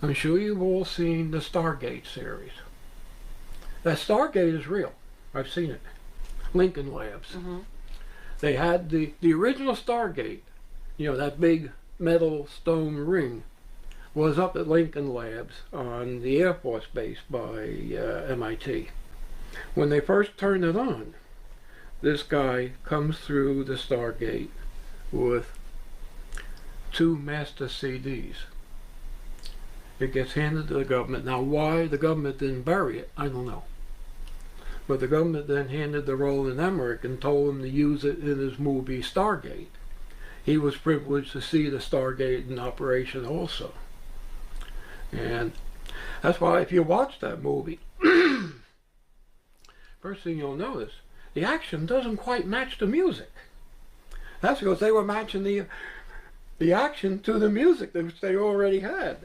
I'm sure you've all seen the Stargate series. That Stargate is real. I've seen it. Lincoln Labs. They had the original Stargate, that big metal stone ring, was up at Lincoln Labs on the Air Force Base by MIT. When they first turned it on, this guy comes through the Stargate with 2 master CDs. It gets handed to the government. Now, why the government didn't bury it, I don't know. But the government then handed the Roland Emmerich and told him to use it in his movie Stargate. He was privileged to see the Stargate in operation also. And that's why if you watch that movie, first thing you'll notice, the action doesn't quite match the music. That's because they were matching the action to the music that they already had.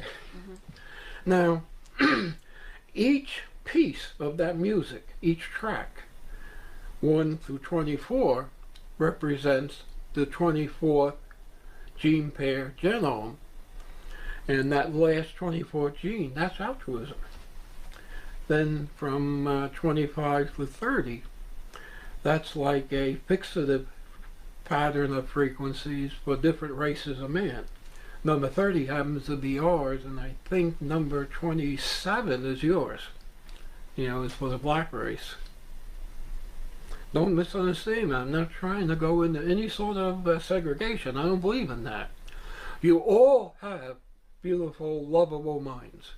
Now, each piece of that music, each track, 1 through 24, represents the 24th gene pair genome. And that last 24th gene, that's altruism. Then from 25 to 30, that's like a fixative pattern of frequencies for different races of man. Number 30 happens to be ours, and I think number 27 is yours. It's for the black race. Don't misunderstand me. I'm not trying to go into any sort of segregation. I don't believe in that. You all have beautiful, lovable minds.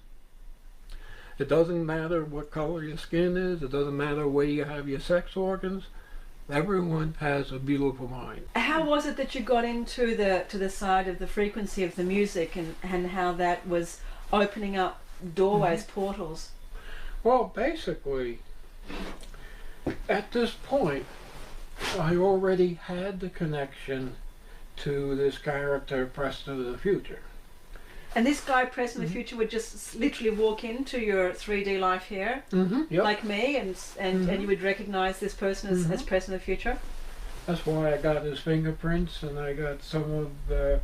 It doesn't matter what color your skin is. It doesn't matter where you have your sex organs. Everyone has a beautiful mind. How was it that you got into the side of the frequency of the music and how that was opening up doorways, portals? Well, basically, at this point, I already had the connection to this character, Preston of the Future. And this guy, Preston of the Future, would just literally walk into your 3D life here, Yep. like me, and you would recognize this person as Preston of the Future? That's why I got his fingerprints, and I got some of the,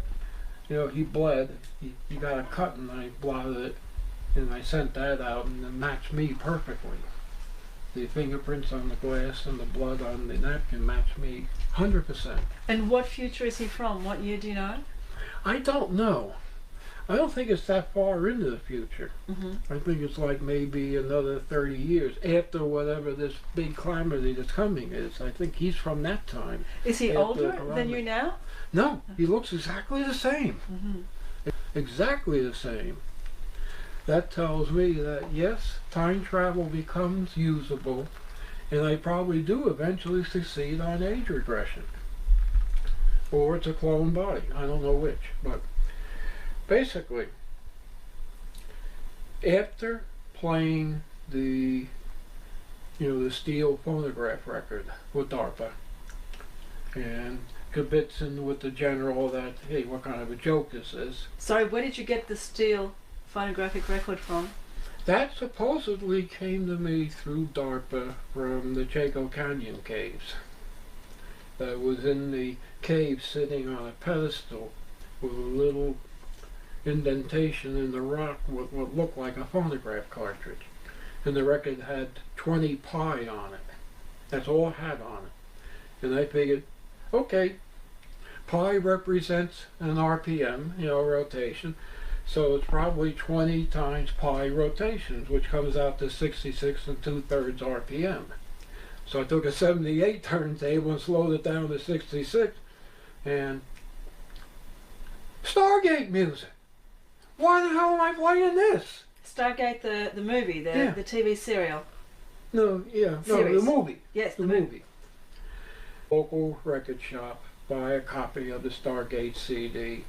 he bled. He got a cut, and I blotted it, and I sent that out, and it matched me perfectly. The fingerprints on the glass and the blood on the napkin matched me 100%. And what future is he from? What year do you know? I don't know. I don't think it's that far into the future. I think it's like maybe another 30 years after whatever this big calamity that's coming is. I think he's from that time. Is he older than you now? No, he looks exactly the same. Exactly the same. That tells me that yes, time travel becomes usable, and I probably do eventually succeed on age regression. Or it's a clone body. I don't know which, but basically, after playing the steel phonograph record with DARPA and kibitzing with the general that, hey, what kind of a joke this is. Sorry, where did you get the steel phonographic record from? That supposedly came to me through DARPA from the Chaco Canyon caves. That was in the cave sitting on a pedestal with a little indentation in the rock with what looked like a phonograph cartridge. And the record had 20 pi on it. That's all it had on it. And I figured, okay, pi represents an RPM, rotation. So it's probably 20 times pi rotations, which comes out to 66 2/3 RPM. So I took a 78 turntable and slowed it down to 66, and Stargate music. Why the hell am I playing this? Stargate, the movie, the TV serial. No, Series. The movie. Yes, the movie. Local record shop, buy a copy of the Stargate CD.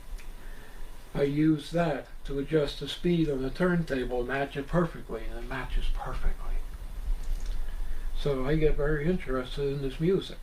I use that to adjust the speed on the turntable and match it perfectly, and it matches perfectly. So I get very interested in this music.